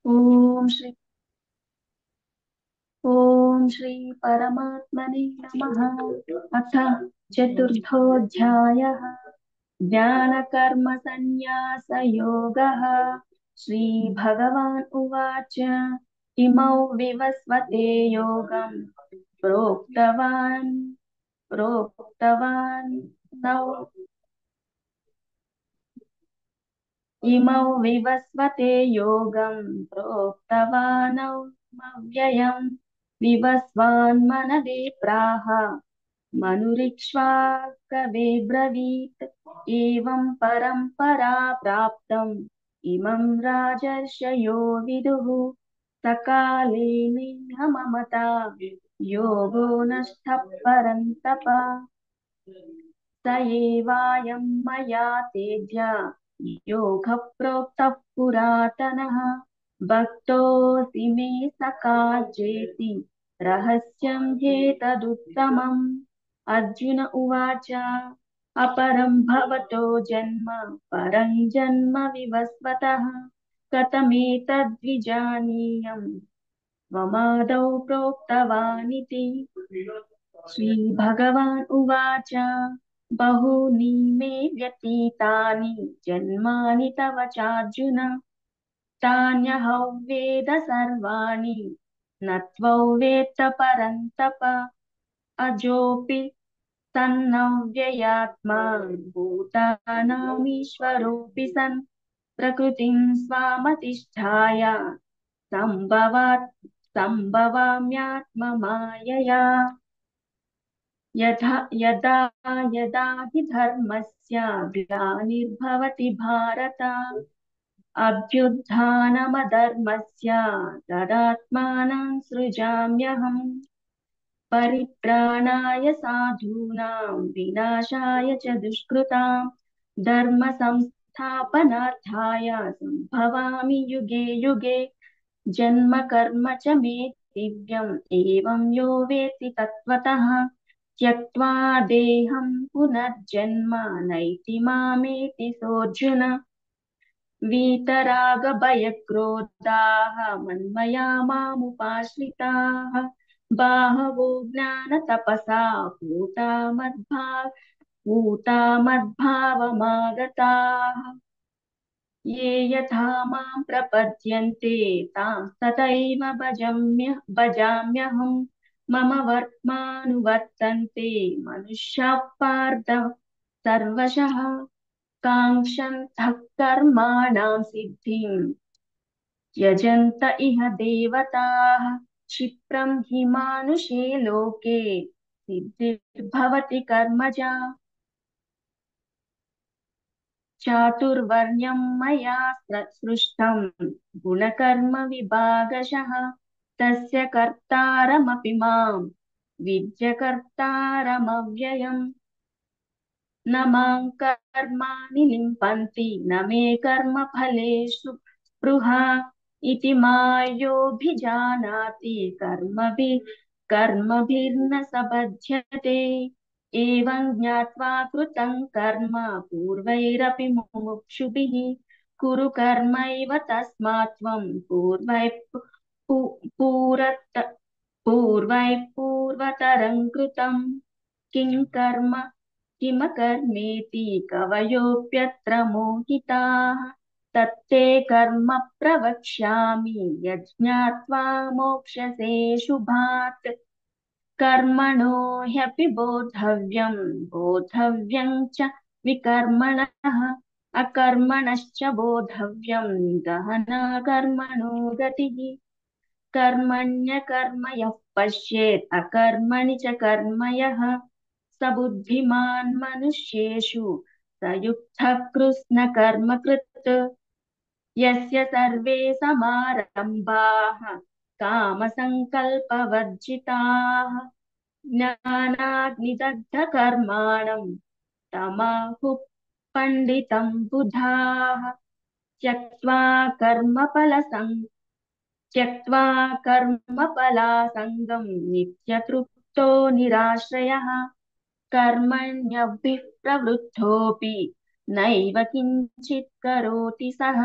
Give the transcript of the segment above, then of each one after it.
ओम श्री ओम श्री परमात्मने नमः। अथ चतुर्थोऽध्यायः ज्ञानकर्मसन्न्यासयोगः। श्रीभगवान् उवाच इमौ विवस्वते योगं प्रोक्तवान् नौ इमौ विवस्वते योगं प्रोक्तवानव्ययम् विवस्वान् मनवे प्राह मनुरिक्ष्वा कवे ब्रवीत्। एवं परम्परा प्राप्तम् इमं राजर्षयो विदुः। सकाले नेह योगो नष्टः परन्तप। स एवायं मया तेद्य योगः प्रोक्तः पुरातनः। भक्तोऽसि मे सखा चेति रहस्यं ह्येतदुत्तमम्। अर्जुन उवाच अपरं भवतो जन्म परं जन्म विवस्वतः कथमेतद्विजानीयम् त्वमादौ प्रोक्तवानिति। श्रीभगवान् उवाच बहूनि मे व्यतीतानि जन्मानि तव चार्जुन तान्यहं वेद सर्वाणि न त्ववेत्त परन्तप। अजोऽपि सन्नव्ययात्मा भूतानामीश्वरोऽपि सन् प्रकृतिं स्वामधिष्ठाय सम्भवाम्यात्ममायया। यदा यदा हि धर्मस्य ग्लानिर्भवति भारत अभ्युत्थानमधर्मस्य तदात्मानं सृजाम्यहम्। परित्राणाय साधूनां विनाशाय च दुष्कृतां धर्म संस्थापनार्थाय सम्भवामि युगे युगे। जन्म कर्म च मे दिव्यम् एवं यो वेत्ति तत्त्वतः त्यक्त्वा देहं पुनर्जन्म नैति मामेति सोऽर्जुन। वीतरागभयक्रोधाः मन्मया मामुपाश्रिताः बाहवो ज्ञानतपसा पूता मद्भावमागताः। ये यथा मां प्रपद्यन्ते तां तथैव भजाम्यहम्। मम वर्त्मानुवर्तन्ते मनुष्याः पार्थ सर्वशः काङ्क्षन्तः कर्माणां सिद्धिं यजन्त इह देवताः। क्षिप्रं हि मानुषे लोके सिद्धिर्भवति कर्मजा चातुर्वर्ण्यं मया सृष्टं गुणकर्म विभागशः तस्य कर्तारमपि मां विद्य कर्तारमव्ययम्। न मां कर्माणि लिम्पन्ति न मे कर्मफलेषु स्पृहा इति मायोऽभिजानाति कर्मभिर्न स बध्यते। एवं ज्ञात्वा कृतं कर्म पूर्वैरपि मुमुक्षुभिः कुरु कर्मैव तस्मात् त्वं पूर्वतरं कृतं किं कर्म किमकर्मेति कवयोऽप्यत्र मोहिताः। तत्ते कर्म प्रवक्ष्यामि यज्ञात्वा मोक्ष्यसे शुभात्। कर्मणो ह्यपि बोद्धव्यं च विकर्मणः अकर्मणश्च बोद्धव्यं गहना कर्मणो गतिः। कर्मण्यकर्म यः पश्येत् अकर्मणि च कर्म यः स बुद्धिमान् मनुष्येषु स युक्तः कृत्स्नकर्मकृत्। यस्य सर्वे समारम्भाः कामसङ्कल्पवर्जिताः ज्ञानाग्निदग्धकर्माणं तमाहुः पण्डितं बुधाः। त्यक्त्वा त्यक्त्वा कर्मफलासङ्गं नित्यतृप्तो निराश्रयः कर्मण्यभिः प्रवृद्धोऽपि नैव किञ्चित् करोति सः।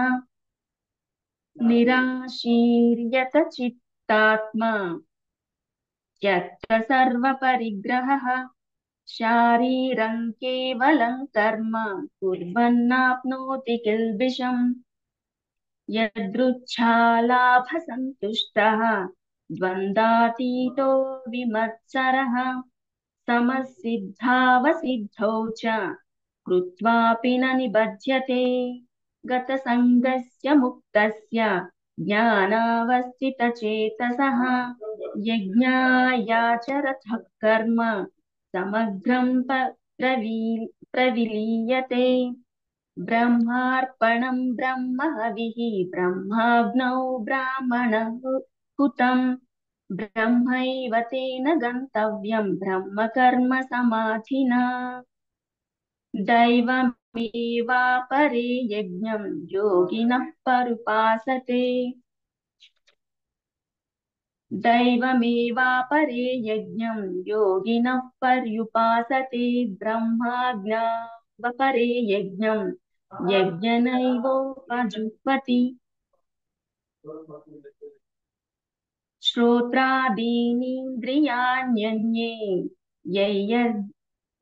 निराशीर्यत चित्तात्मा त्यक्त सर्वपरिग्रहः शारीरं केवलं कर्म कुर्वन्नाप्नोति किल्बिषम् यदृच्छालाभसन्तुष्टः द्वन्द्वातीतो विमत्सरः समसिद्धावसिद्धौ च कृत्वापि न निबध्यते गतसङ्गस्य मुक्तस्य ज्ञानावस्थितचेतसः यज्ञायाचरतः कर्म समग्रं प्रविलीयते ब्रह्मार्पणं ब्रह्महविः ब्रह्माग्नौ ब्राह्मणः हुतं ब्रह्मैव तेन गन्तव्यं ब्रह्म कर्म समाधिना दैवमेवापरे यज्ञं योगिनः परुपासते दैवमेवापरे यज्ञं योगिनः पर्युपासते ब्रह्माज्ञावपरे यज्ञं यज्ञनैवोपजुह्वति श्रोत्रादीनीन्द्रियाण्यन्ये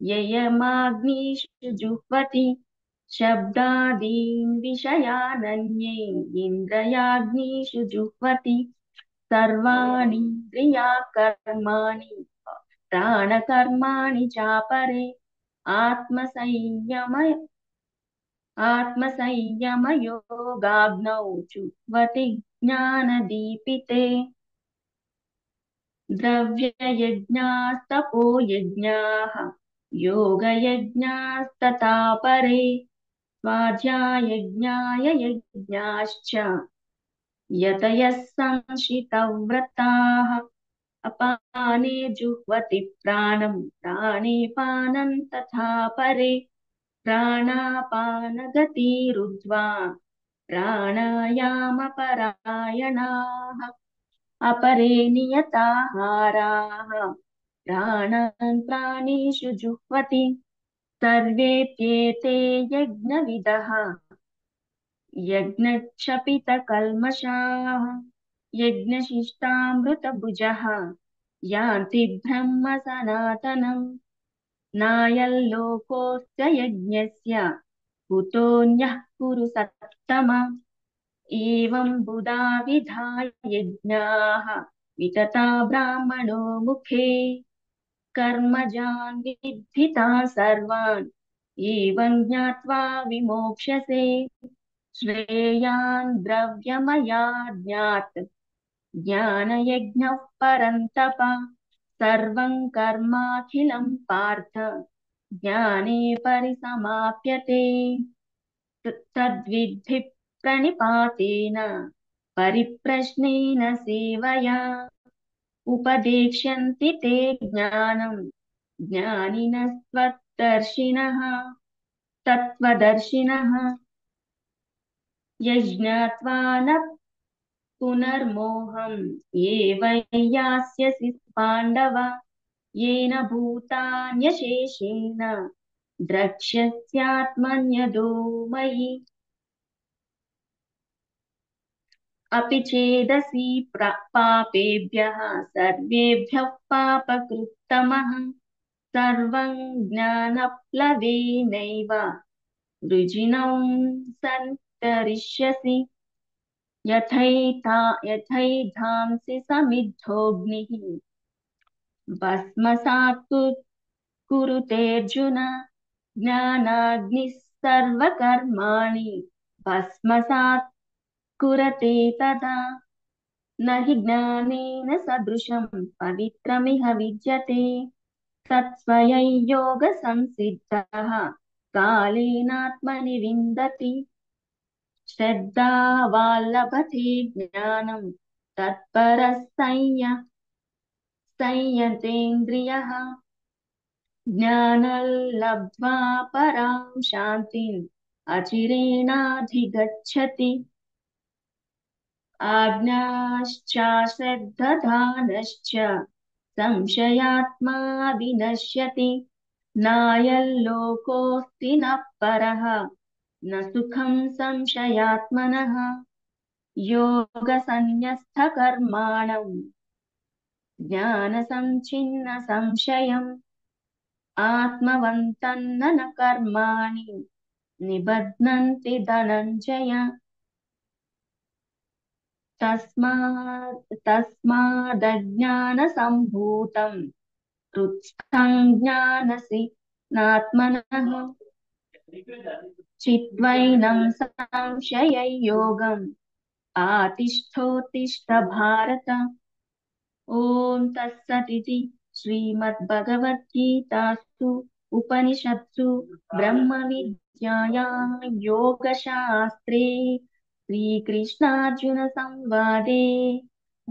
ययमाग्निषु जुह्वति शब्दादीन् विषयानन्ये इन्द्रियाग्निषु जुह्वति सर्वाणीन्द्रियाकर्माणि प्राणकर्माणि चापरे आत्मसंयमयोगाग्नौ जुह्वति ज्ञानदीपिते द्रव्ययज्ञास्तपो यज्ञाः योगयज्ञास्तथा परे स्वाध्यायज्ञाय यज्ञाश्च यतयः संशितव्रताः अपाने जुह्वति प्राणं प्राणे पानं तथा परे प्राणापानगतिरुद्ध्वा प्राणायामपरायणाः अपरे नियताहाराः प्राणान् प्राणेषु जुह्वति सर्वेऽप्येते यज्ञविदः यज्ञक्षपितकल्मषाः यज्ञशिष्टामृतभुजः यान्ति ब्रह्म सनातनम् नायल्लोकोऽस्य यज्ञस्य कुतोऽन्यः कुरु सत्तम एवं बुधा विधाय यज्ञाः वितता ब्राह्मणो मुखे कर्मजान् विद्धितान् सर्वान् एवं ज्ञात्वा विमोक्ष्यसे श्रेयान् द्रव्यमयाज्ञात् ज्ञानयज्ञः परन्तप सर्वं कर्माखिलं पार्थ ज्ञाने परिसमाप्यते तद्विद्धि प्रणिपातेन परिप्रश्नेन सेवया उपदेक्ष्यन्ति ते ज्ञानं ज्ञानिनस्त्वदर्शिनः तत्त्वदर्शिनः यज्ञात्वा न पुनर्मोहम् एवैयास्यसि पाण्डव येन भूतान्यशेषेण द्रक्ष्यस्यात्मन्यदो मयि अपि चेदसि पापेभ्यः सर्वेभ्यः पापकृत्तमः सर्वं ज्ञानप्लवेनैव वृजिनं सन्तरिष्यसि यथैधांसि समिद्धोऽग्निः भस्मसात् कुरुतेऽर्जुन ज्ञानाग्निः सर्वकर्माणि भस्मसात् कुरते तदा न हि ज्ञानेन सदृशं पवित्रमिह विद्यते तत्स्वयं योगसंसिद्धः कालेनात्मनि विन्दति श्रद्धावान् ज्ञानं तत्परः संयतेन्द्रियः ज्ञानं लब्ध्वा परां शान्तिम् अचिरेणाधिगच्छति आज्ञाश्च श्रद्धधानश्च संशयात्मा विनश्यति नायल्लोकोऽस्ति न परः न सुखं संशयात्मनः योगसन्न्यस्तकर्माणम् ज्ञानसञ्छिन्न संशयम् आत्मवन्तम् न कर्माणि निबध्नन्ति धनञ्जय तस्मादज्ञानसम्भूतम् हृत्स्थम् ज्ञानसि नात्मनः चिद्वैनं संशययोगम् आतिष्ठोत्तिष्ठ भारत ॐ तत्सदिति श्रीमद्भगवद्गीतासु उपनिषत्सु ब्रह्मविद्यायां योगशास्त्रे श्रीकृष्णार्जुनसंवादे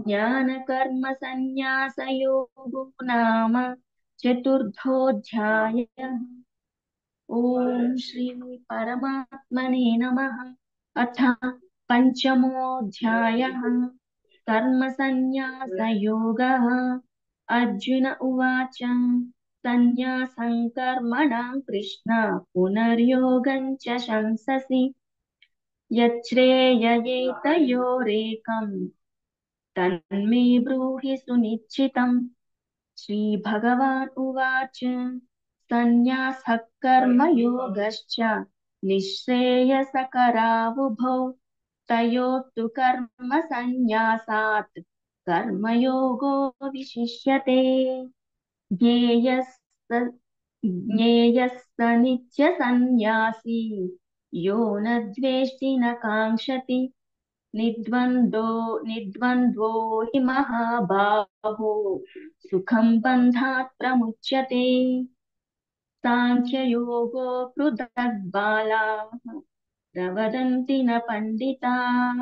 ज्ञानकर्मसन्न्यासयोगो नाम चतुर्थोऽध्यायः। ॐ श्री परमात्मने नमः। अथ पञ्चमोऽध्यायः कर्मसन्न्यासयोगः। अर्जुन उवाच सन्न्यासं कर्मणां कृष्ण पुनर्योगं च शंससि यच्छ्रेययेतयोरेकं तन्मे ब्रूहि सुनिश्चितम्। श्रीभगवान् उवाच सन्न्यासः कर्मयोगश्च निःश्रेयसकरावुभौ तयोस्तु कर्मसन्न्यासात् कर्मयोगो विशिष्यते। ज्ञेयः स नित्यसन्न्यासी यो न द्वेष्टि न काङ्क्षति निर्द्वन्द्वो हि महाबाहो सुखं बन्धात् प्रमुच्यते। साङ्ख्ययोगो पृथग्बालाः प्रवदन्ति न पण्डिताः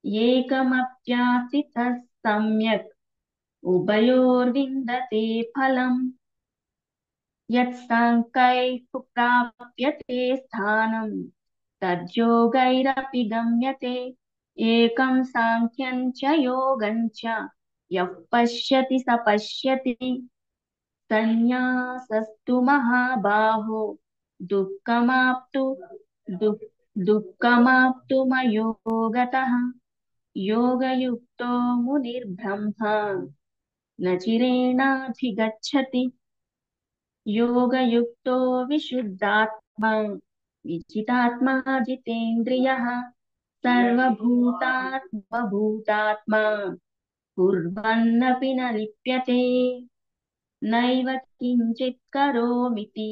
एकमप्यास्थितः सम्यक् उभयोर्विन्दते फलम् यत्साङ्ख्यैः प्राप्यते स्थानं तद्योगैरपि गम्यते। एकं साङ्ख्यं च योगं च यः पश्यति स पश्यति सन्न्यासस्तु महाबाहो दुःखमाप्तु दुःखमाप्तुमयो गतः योगयुक्तो मुनिर्ब्रह्मा न चिरेणाधिगच्छति योगयुक्तो विशुद्धात्मा विजितात्मा जितेन्द्रियः सर्वभूतात्मभूतात्मा कुर्वन्नपि न लिप्यते नैव किञ्चित् करोमीति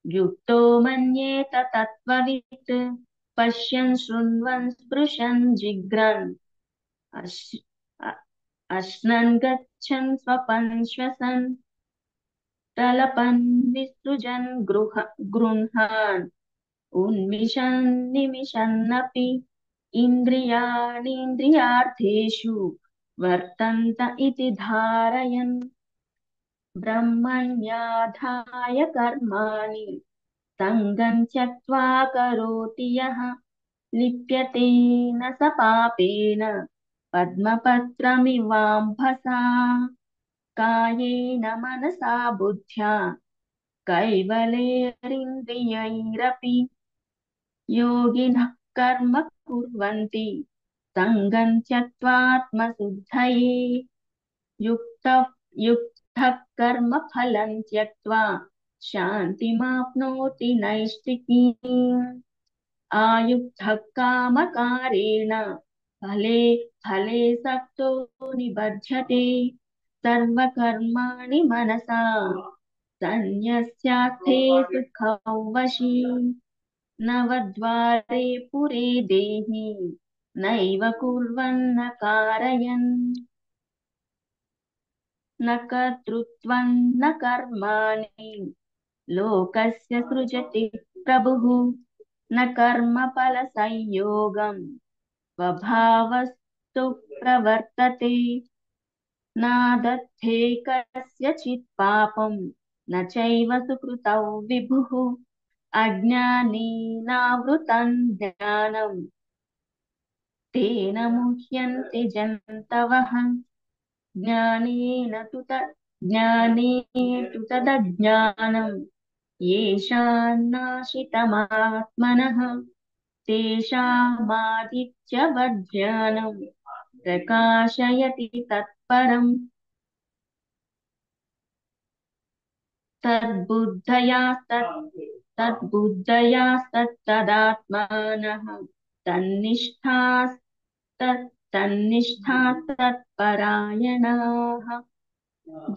युक्तो मन्येत तत्त्ववित् पश्यन् शृण्वन् स्पृशन् जिघ्रन् अश्नन् गच्छन् स्वपन् श्वसन् प्रलपन् विसृजन् गृह्णान् उन्मिषन् निमिषन्नपि इन्द्रियाणीन्द्रियार्थेषु वर्तन्त इति धारयन् ब्रह्मण्याधाय कर्माणि सङ्गं त्यक्त्वा करोति यः लिप्यते न स पापेन पद्मपत्रमिवाम्भसा कायेन मनसा बुद्ध्या कैवलेरिन्द्रियैरपि योगिनः कर्म कुर्वन्ति सङ्गं त्यक्त्वात्मशुद्धये युक्तः कर्मफलं त्यक्त्वा शान्तिमाप्नोति नैष्ठिकीम् आयुक्तः कामकारेण फले सक्तो निबध्यते सर्वकर्माणि मनसा सन्न्यस्यास्ते सुखौ वशी नवद्वारे पुरे देहि नैव कुर्वन्न कारयन् न कर्तृत्वं न कर्माणि लोकस्य सृजति प्रभुः न कर्मफलसंयोगं स्वभावस्तु प्रवर्तते नादत्ते कस्यचित् पापं न चैव सुकृतौ विभुः अज्ञानेनावृतं ज्ञानं तेन मुह्यन्ते जन्तवः ज्ञाने तु तदज्ञानं येषान्नाशितमात्मनः तेषामादित्यवज्ञानम् प्रकाशयति तत्परम् तद्बुद्धयास्तत्तदात्मानः तन्निष्ठास्तत्परायणाः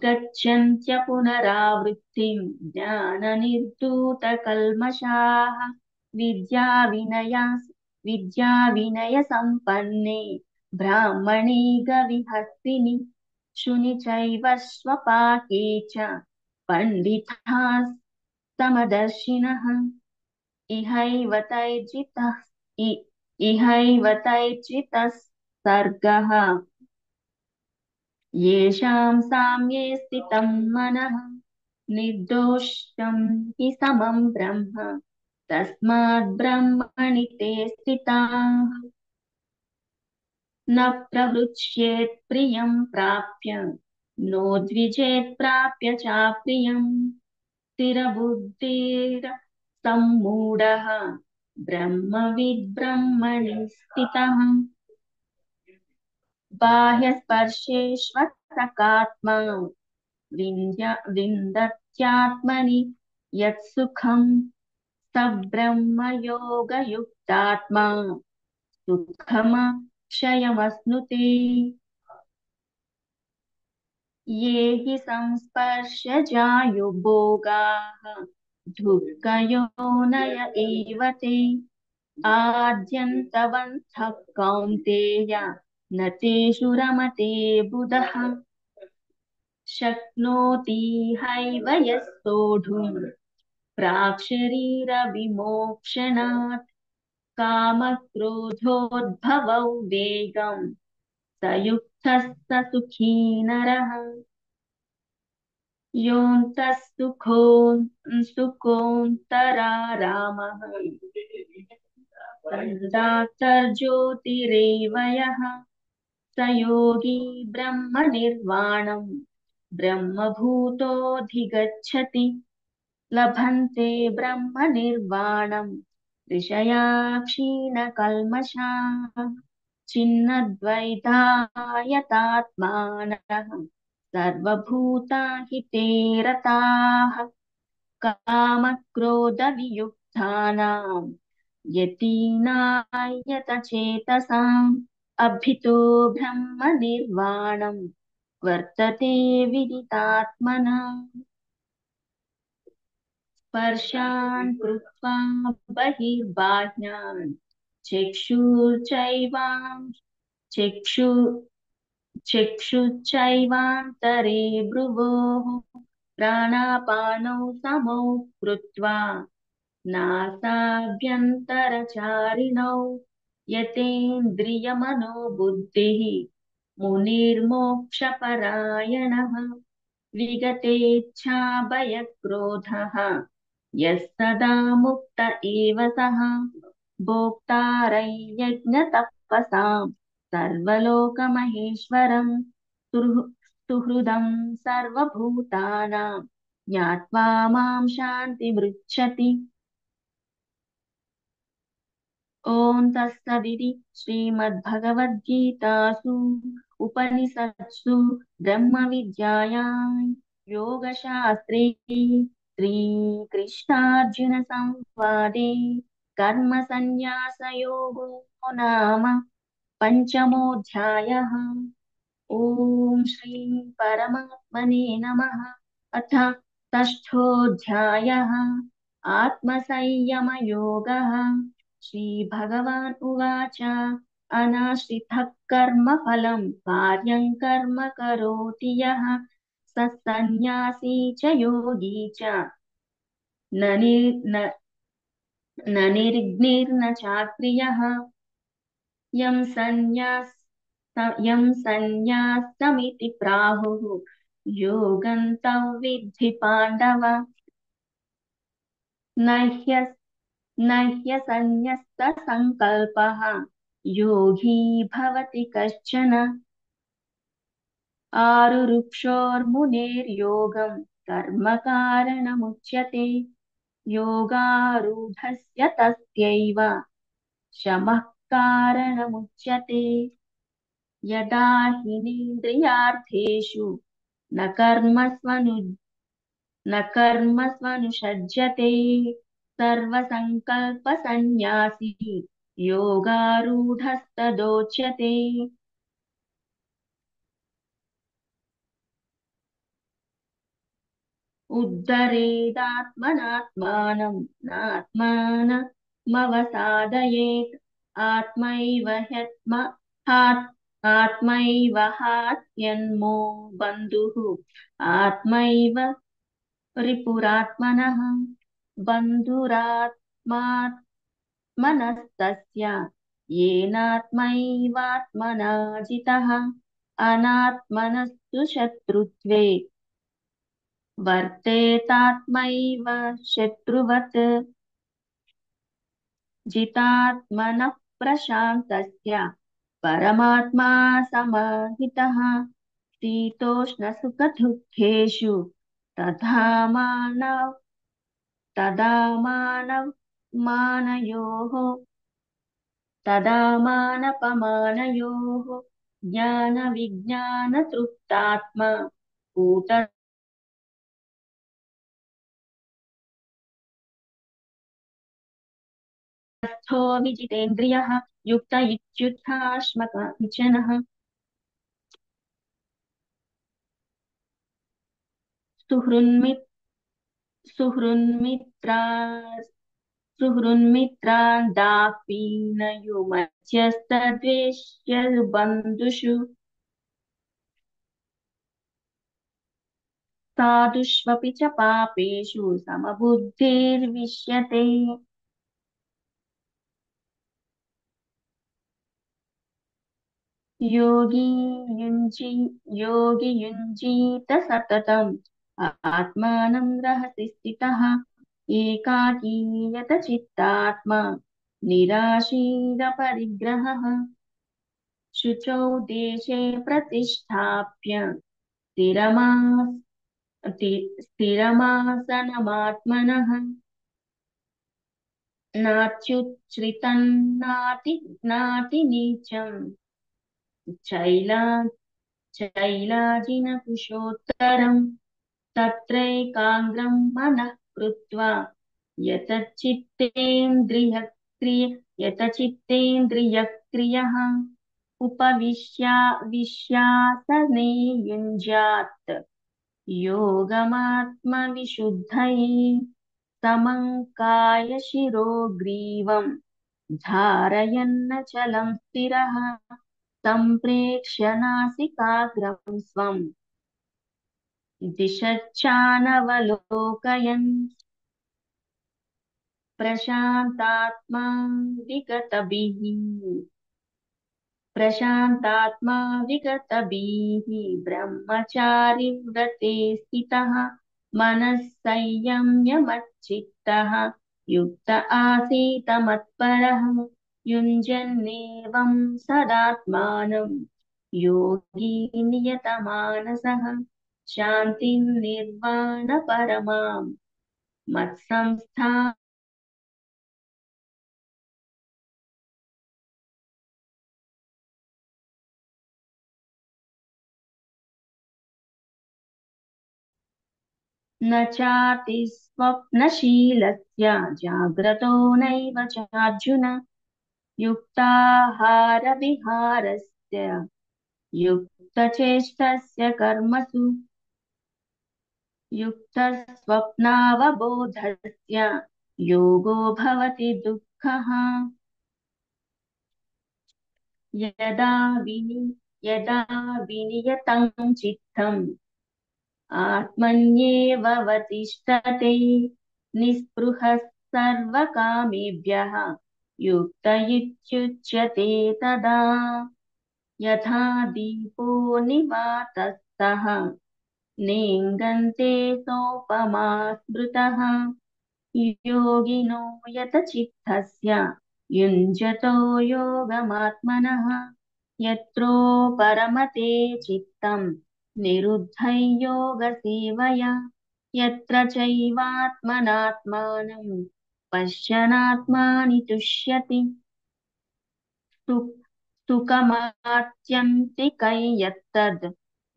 गच्छन्त्य पुनरावृत्तिम् ज्ञाननिर्धूतकल्मषाः विद्याविनया विद्याविनयसम्पन्ने ब्राह्मणे गविहस्तिनि शुनि चैव स्वपाके च पण्डिताः समदर्शिनः इहैव तैर्जितः इहैव तैर्जितः सर्गः येषाम् साम्ये स्थितं मनः निर्दोषं हि समं ब्रह्म तस्माद् ब्रह्मणि ते स्थिताः न प्रवृच्छेत् प्रियं प्राप्य नो द्विजेत् प्राप्य चाप्रियम् स्थिरबुद्धिर सम्मूढः ब्रह्मविद् ब्रह्मणि स्थितः बाह्यस्पर्शेष्वसकात्मा विन्दत्यात्मनि यत्सुखं स ब्रह्मयोगयुक्तात्मा सुखमक्षयमश्नुते ये हि संस्पर्शजायुभोगाः दुःखयोनय एव ते आद्यन्तवन्तः कौन्तेय न तेषु रमते बुधः शक्नोति हैव यः सोढुम् प्राक्शरीरविमोक्षणात् कामक्रोधोद्भवौ वेगम् स युक्तः स सुखी नरः योऽन्तः सुखोऽन्तरारामः तदात्तर्ज्योतिरेव यः स योगी ब्रह्मनिर्वाणम् ब्रह्मभूतोऽधिगच्छति लभन्ते ब्रह्मनिर्वाणम् ऋषया क्षीणकल्मषाः छिन्नद्वैधायतात्मानः सर्वभूताहिते रताः कामक्रोधवियुक्तानां यतीनायतचेतसाम् अभितो ब्रह्मनिर्वाणम् वर्तते विदितात्मना स्पर्शान् कृत्वा बहिर्बाह्यान् चक्षुश्चैवां चक्षु चक्षुश्चैवान्तरे भ्रुवोः प्राणापानौ समौ कृत्वा नासाभ्यन्तरचारिणौ यतेन्द्रियमनोबुद्धिः मुनिर्मोक्षपरायणः विगतेच्छाभयक्रोधः यः सदा मुक्त एव सः भोक्तारयज्ञतपसाम् सर्वलोकमहेश्वरम् सुहृदं सर्वभूतानां ज्ञात्वा मां शान्तिमृच्छति ॐ तत्सदिति श्रीमद्भगवद्गीतासु उपनिषत्सु ब्रह्मविद्यायां योगशास्त्रे श्रीकृष्णार्जुनसंवादे कर्मसन्न्यासयोगो नाम पञ्चमोऽध्यायः ॐ श्री परमात्मने नमः अथ षष्ठोऽध्यायः आत्मसंयमयोगः श्रीभगवान् उवाच अनाश्रितः कर्मफलं कार्यं कर्म करोति यः स सन्न्यासी च योगी च न निर्निर्न चाक्रियः यं सन्न्यासमिति प्राहुः योगं तं विद्धि पाण्डव न ह्यस् न ह्यसन्न्यस्तसङ्कल्पः योगी भवति कश्चन आरुरुक्षोर्मुनेर्योगं कर्म कारणमुच्यते योगारूढस्य तस्यैव शमः कारणमुच्यते। यदा हीनेन्द्रियार्थेषु न कर्मस्वनु न कर्मस्वनुषज्यते सर्वसङ्कल्पसन्न्यासी योगारूढस्तदोच्यते। उद्धरेदात्मनात्मानं नात्मानमवसादयेत् आत्मैव आत्मैव हात्यन्मो बन्धुः आत्मैव रिपुरात्मनः बन्धुरात्मात्मनस्तस्य येनात्मैवात्मना जितः अनात्मनस्तु शत्रुत्वे वर्तेतात्मैव शत्रुवत्। जितात्मनः प्रशान्तस्य परमात्मा समाहितः शीतोष्णसुखदुःखेषु तथा मानव तदा मानव मानयोः तदा मानपमानयोः ज्ञानविज्ञानतृप्तात्मा कूटस्थो विजितेन्द्रियः युक्त इत्युत्थाश्मकाञ्चनः। सुहृन्मित् सुहृन्मित्रा सुहृन्मित्रान् दाफीनयुमध्यस्तद्वेष्य बन्धुषु साधुष्वपि च पापेषु समबुद्धिर्विष्यते। योगी युञ्जी योगी युञ्जीत सततम् आत्मानं रहसि स्थितः एकाकीयत चित्तात्मा निराशीरपरिग्रहः शुचौ देशे प्रतिष्ठाप्य स्थिरमासनमात्मनः नात्युच्छ्रितं नातिनीचं चैला चैलाजिनकुशोत्तरम् तत्रैकाग्रं मनः कृत्वा यतचित्तेन्द्रियक्रियः विश्यासने युञ्ज्यात् योगमात्मविशुद्धये समं कायशिरो ग्रीवं धारयन्नचलं स्थिरः सम्प्रेक्ष्य नासिकाग्रं स्वं दिशश्चानवलोकयन् प्रशान्तात्मा विगतभिः प्रशान्तात्मा विगतभिः ब्रह्मचारिव्रते स्थितः मनः संयम्य मच्चित्तः युक्त आसीत मत्परः युञ्जन्नेवं सदात्मानं योगी नियतमानसः शान्तिं निर्वाणपरमां मत्संस्था न चाति स्वप्नशीलस्य जाग्रतो नैव चार्जुन युक्ताहारविहारस्य युक्तचेष्टस्य कर्मसु युक्तस्वप्नावबोधस्य योगो भवति दुःखः। यदा विनि यदा विनियतं चित्तम् आत्मन्येवतिष्ठते निःस्पृहः सर्वकामेभ्यः युक्त इत्युच्यते तदा यथा दीपो निवातस्तः नेङ्गन्ते सोपमा स्मृतः योगिनो यतचित्तस्य युञ्जतो योगमात्मनः यत्रो परमते चित्तं निरुद्धं योगसेवया यत्र चैवात्मनात्मानं पश्यनात्मानि तुष्यति सु सुखमात्यन्तिकै यत्तद्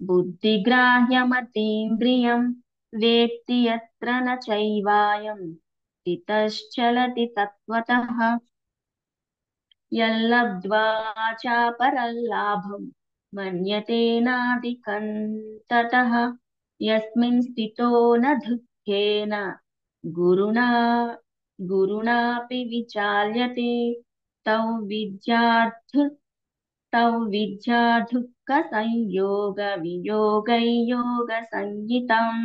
बुद्धिग्राह्यमतीन्द्रियं वेत्ति यत्र न चैवायं स्थितश्चलति तत्त्वतः यल्लब्ध्वा चापरल्लाभं मन्यते नाधिकं ततः यस्मिन् स्थितो न दुःखेन गुरुणा गुरुणापि विचाल्यते तौ विद्यार्थु तौ विद्या दुःखसंयोगवियोगैयोगसंज्ञितम्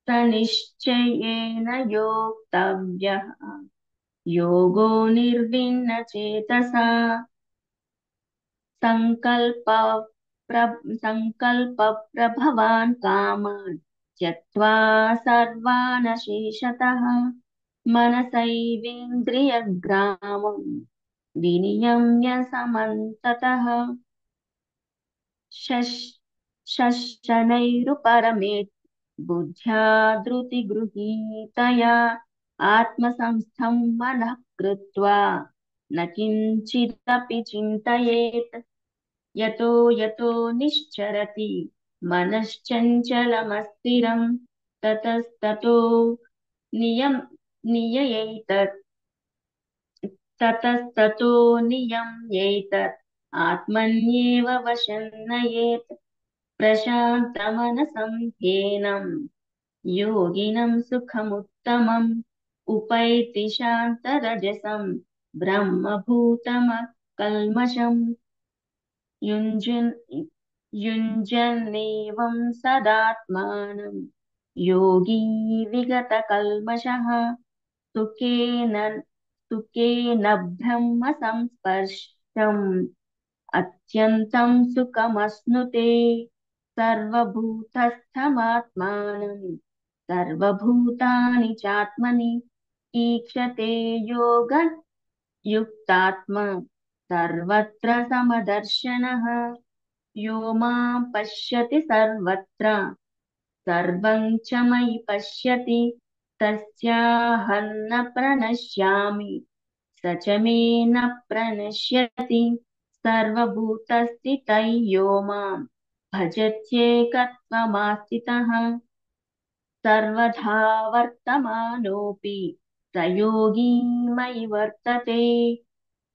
स निश्चयेन योक्तव्यः योगो निर्विण्णचेतसा सङ्कल्प सङ्कल्पप्रभवान् कामान् त्यक्त्वा सर्वान् शेषतः मनसैवेन्द्रियग्रामं विनियम्य समन्ततः शश- शनैरुपरमेत् बुद्ध्या धृतिगृहीतया आत्मसंस्थं मनः कृत्वा न किञ्चिदपि चिन्तयेत् यतो यतो निश्चरति मनश्चञ्चलमस्थिरं ततस्ततो नियम निययेतत् ततस्ततो नियम्येतत् आत्मन्येव वशं नयेत् प्रशान्तमनसं ह्येनं योगिनं सुखमुत्तमम् उपैति शान्तरजसं ब्रह्मभूतमकल्मषम् युञ्जन् युञ्जन्नेवं सदात्मानं योगी विगतकल्मषः सुखेन सुखेन ब्रह्म संस्पर्शम् अत्यन्तं सुखमश्नुते सर्वभूतस्थमात्मानं सर्वभूतानि चात्मनि ईक्षते योगयुक्तात्मा सर्वत्र समदर्शनः यो मां पश्यति सर्वत्र सर्वं च मयि पश्यति तस्याहं न प्रणश्यामि स च मे न प्रणश्यति सर्वभूतस्थितः यो मां भजत्येकत्वमास्थितः सर्वथा वर्तमानोऽपि स योगी मयि वर्तते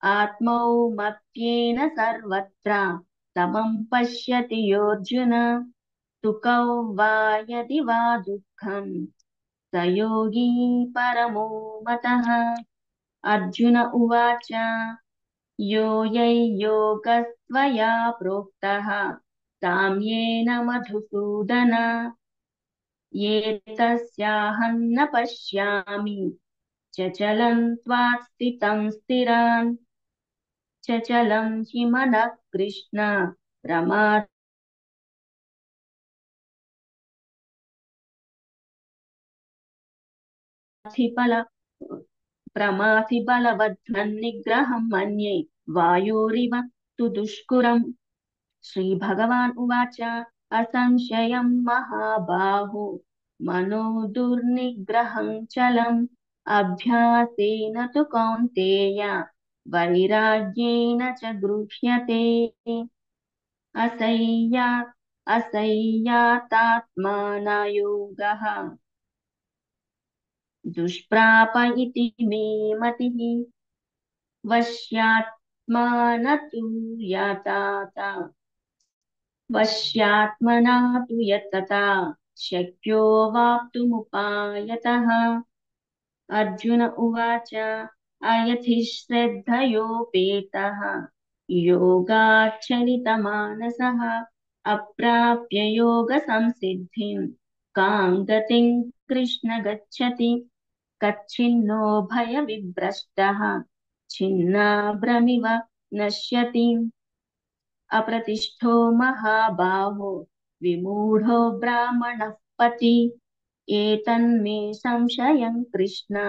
आत्मौमप्येन सर्वत्र समं पश्यति योऽर्जुन सुखं वा यदि वा दुःखं स योगी परमो मतः अर्जुन उवाच योगस्त्वया प्रोक्तः साम्येन मधुसूदन एतस्याहं न पश्यामि चञ्चलं त्वात् स्थितं स्थिरान् चञ्चलं हि मनः कृष्ण प्रमाथिबल प्रमाथिबलवद्धन्निग्रहं मन्ये वायोरिव तु दुष्करम् श्रीभगवान् उवाच असंशयं महाबाहो मनो दुर्निग्रहं चलम् अभ्यासेन तु कौन्तेय वैराग्येन च गृह्यते असह्या असह्यातात्माना योगः दुष्प्राप इति मे मतिः वश्यात्मना तु यतता वश्यात्मना तु यतता शक्यो वाप्तुमुपायतः अर्जुन उवाच अयथि श्रद्धयोपेतः योगाच्छलितमानसः अप्राप्य योगसंसिद्धिं कां गतिं कृष्ण गच्छति कच्छिन्नो भयविभ्रष्टः छिन्नाभ्रमिव नश्यति अप्रतिष्ठो महाबाहो विमूढो ब्राह्मणः पथि एतन्मे संशयं कृष्ण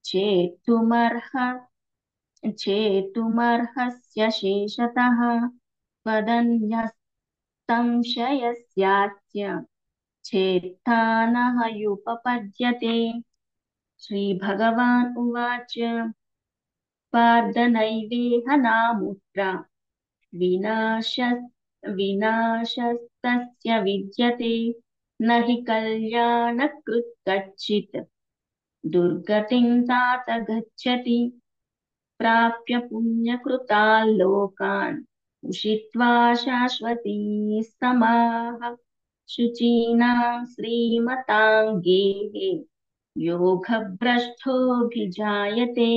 चेतुमर्ह चेतुमर्हस्य शेषतः त्वदन्यः संशयस्यास्य चेत्था न युपपद्यते श्रीभगवान् उवाच स्वार्धनैवेह नामुत्रा विनाश विनाशस्तस्य विद्यते न हि कल्याणकृत् कच्चित् दुर्गतिं तात गच्छति प्राप्य पुण्यकृतान् लोकान् उषित्वा शाश्वती समाः शुचीनां श्रीमतां गेहे योगभ्रष्टोऽभिजायते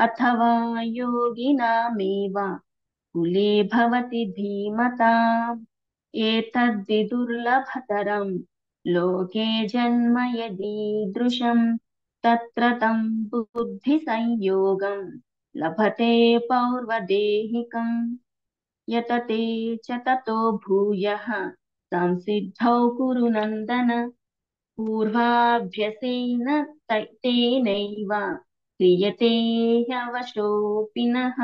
अथवा योगिनामेव कुले भवति धीमताम् एतद्विदुर्लभतरं लोके जन्म यदीदृशं तत्र तं बुद्धिसंयोगं लभते पौर्वदेहिकम् यतते च ततो भूयः संसिद्धौ कुरु नन्दन पूर्वाभ्यसेन तेनैव क्रियते ह्यवशोऽपि नः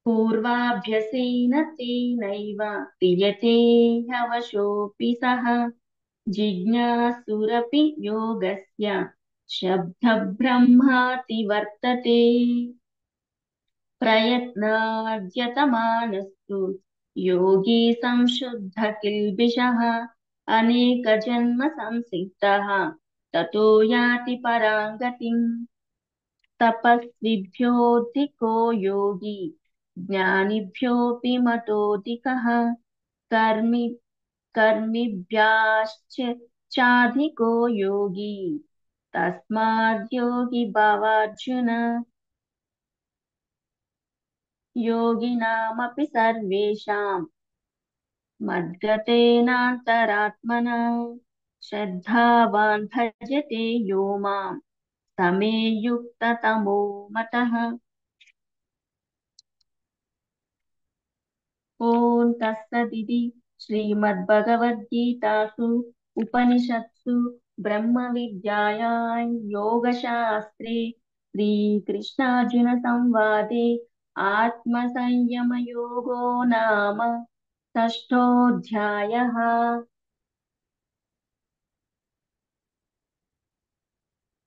पूर्वाभ्यसेन तेनैव क्रियते ह्यवशोऽपि सः जिज्ञासुरपि योगस्य शब्दब्रह्माति वर्तते प्रयत्नाद्यतमानस्तु योगी संशुद्ध किल्बिषः अनेकजन्म संसिद्धः ततो याति परां गतिम् तपस्विभ्योऽधिको योगी ज्ञानिभ्योऽपि मतोऽधिकः कर्मि कर्मिभ्याश्च चाधिको योगी तस्माद् योगी भवार्जुन योगिनामपि सर्वेषां मद्गतेनान्तरात्मना श्रद्धावान् भजते यो मां समे युक्ततमो मतः ॐ तत्सदिति श्रीमद्भगवद्गीतासु उपनिषत्सु ब्रह्मविद्यायां योगशास्त्रे श्रीकृष्णार्जुनसंवादे आत्मसंयमयोगो नाम षष्ठोऽध्यायः।